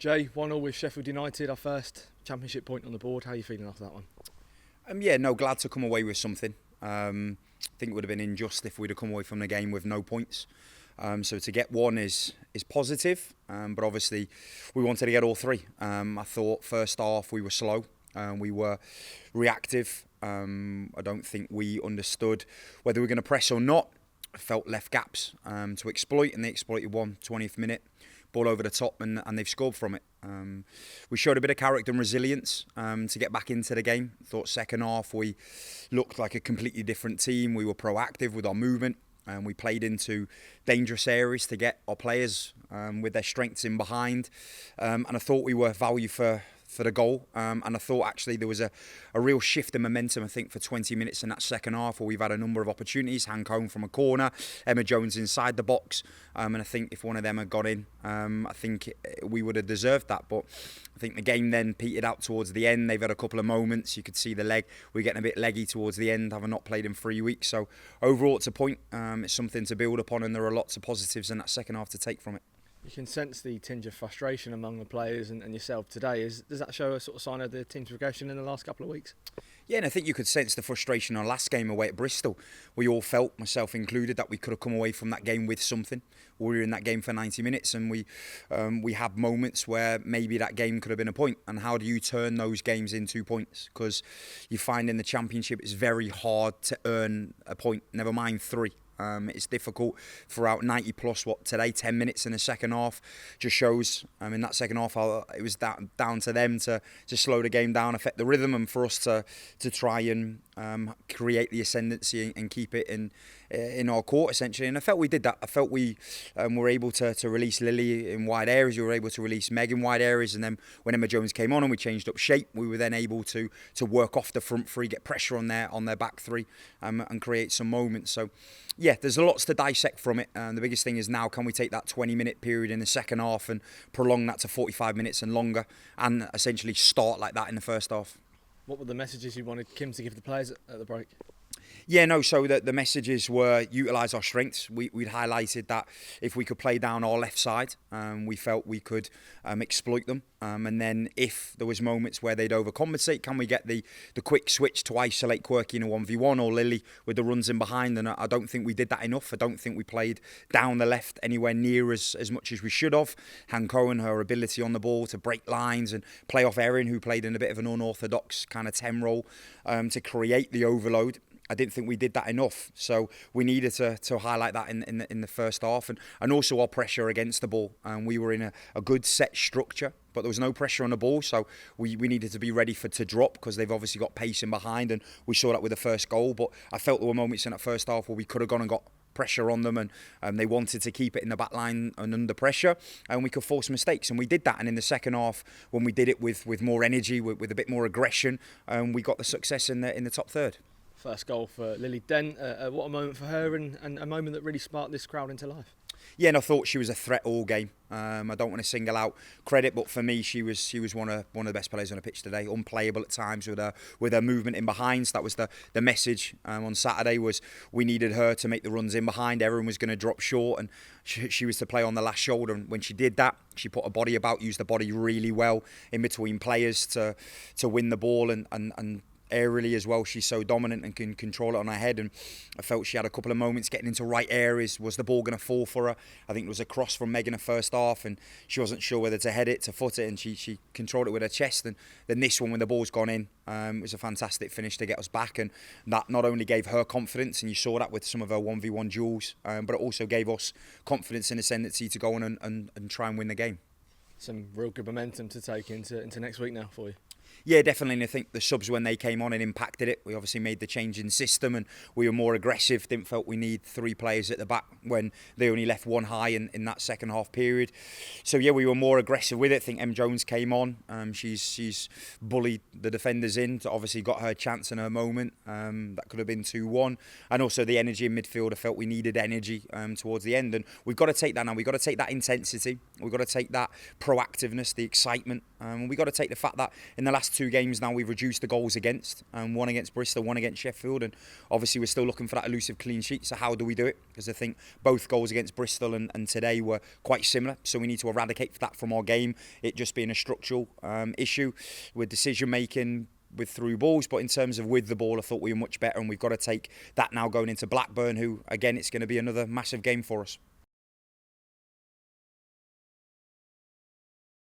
Jay, 1-1 with Sheffield United, our first championship point on the board. How are you feeling after that one? Glad to come away with something. I think it would have been unjust if we'd have come away from the game with no points. So to get one is positive, but obviously we wanted to get all three. I thought first half we were slow, we were reactive. I don't think we understood whether we were going to press or not. I felt left gaps to exploit, and they exploited one 20th minute. Ball over the top, and they've scored from it. We showed a bit of character and resilience to get back into the game. Thought second half we looked like a completely different team. We were proactive with our movement, and we played into dangerous areas to get our players with their strengths in behind. And I thought we were value for the goal. And I thought actually there was a real shift in momentum, I think, for 20 minutes in that second half where we've had a number of opportunities. Hank home from a corner, Emma Jones inside the box. And I think if one of them had got in, I think we would have deserved that. But I think the game then petered out towards the end. They've had a couple of moments. You could see the leg. We're getting a bit leggy towards the end, having not played in 3 weeks. So overall, it's a point. It's something to build upon, and there are lots of positives in that second half to take from it. You can sense the tinge of frustration among the players and yourself today. Does that show a sort of sign of the team's progression in the last couple of weeks? Yeah, and I think you could sense the frustration on last game away at Bristol. We all felt, myself included, that we could have come away from that game with something. We were in that game for 90 minutes, and we had moments where maybe that game could have been a point. And how do you turn those games into points? Because you find in the Championship it's very hard to earn a point, never mind 3. It's difficult throughout 90 plus, today, 10 minutes in the second half. Just shows, in that second half, it was down to them to slow the game down, affect the rhythm, and for us to try and create the ascendancy and keep it in our court, essentially. And I felt we did that. I felt we were able to release Lily in wide areas. We were able to release Meg in wide areas. And then when Emma Jones came on and we changed up shape, we were then able to work off the front three, get pressure on their back three, and create some moments. So, yeah, there's lots to dissect from it. The biggest thing is now, can we take that 20-minute period in the second half and prolong that to 45 minutes and longer, and essentially start like that in the first half? What were the messages you wanted Kim to give the players at the break? So the messages were utilise our strengths. We'd highlighted that if we could play down our left side, we felt we could exploit them. And then if there was moments where they'd overcompensate, can we get the quick switch to isolate Quirky in a 1v1 or Lily with the runs in behind? And I don't think we did that enough. I don't think we played down the left anywhere near as much as we should have. Han Cohen, her ability on the ball to break lines and play off Erin, who played in a bit of an unorthodox kind of 10 role, to create the overload. I didn't think we did that enough, so we needed to highlight that in the first half, and also our pressure against the ball. We were in a good set structure, but there was no pressure on the ball, so we needed to be ready to drop, because they've obviously got pace in behind, and we saw that with the first goal. But I felt there were moments in that first half where we could have gone and got pressure on them, and they wanted to keep it in the back line and under pressure, and we could force mistakes, and we did that. And in the second half, when we did it with more energy, with a bit more aggression, we got the success in the top third. First goal for Lily Dent. What a moment for her, and a moment that really sparked this crowd into life. Yeah, and I thought she was a threat all game. I don't want to single out credit, but for me, she was one of the best players on the pitch today. Unplayable at times with her movement in behind. So that was the message on Saturday, was we needed her to make the runs in behind. Everyone was going to drop short, and she was to play on the last shoulder. And when she did that, she put her body about, used the body really well in between players to win the ball, and aerially as well. She's so dominant and can control it on her head, and I felt she had a couple of moments getting into right areas. Was the ball going to fall for her? I think it was a cross from Meg in the first half, and she wasn't sure whether to head it, to foot it, and she controlled it with her chest. And then this one, when the ball's gone in, it was a fantastic finish to get us back, and that not only gave her confidence, and you saw that with some of her 1v1 duels, but it also gave us confidence and ascendancy to go on and try and win the game. Some real good momentum to take into next week now for you. Yeah, definitely. And I think the subs, when they came on, it impacted it. We obviously made the change in system, and we were more aggressive. Didn't felt we need 3 players at the back when they only left 1 high in that second half period. So yeah, we were more aggressive with it. I think Em Jones came on. She's bullied the defenders in. Obviously got her chance and her moment. That could have been 2-1. And also the energy in midfield. I felt we needed energy towards the end, and we've got to take that now. We've got to take that intensity. We've got to take that proactiveness, the excitement. We've got to take the fact that in the last 2 games now we've reduced the goals against, one against Bristol, one against Sheffield, and obviously we're still looking for that elusive clean sheet. So how do we do it? Because I think both goals against Bristol and today were quite similar, so we need to eradicate that from our game, it just being a structural issue with decision making with through balls. But in terms of with the ball, I thought we were much better, and we've got to take that now going into Blackburn, who again, it's going to be another massive game for us.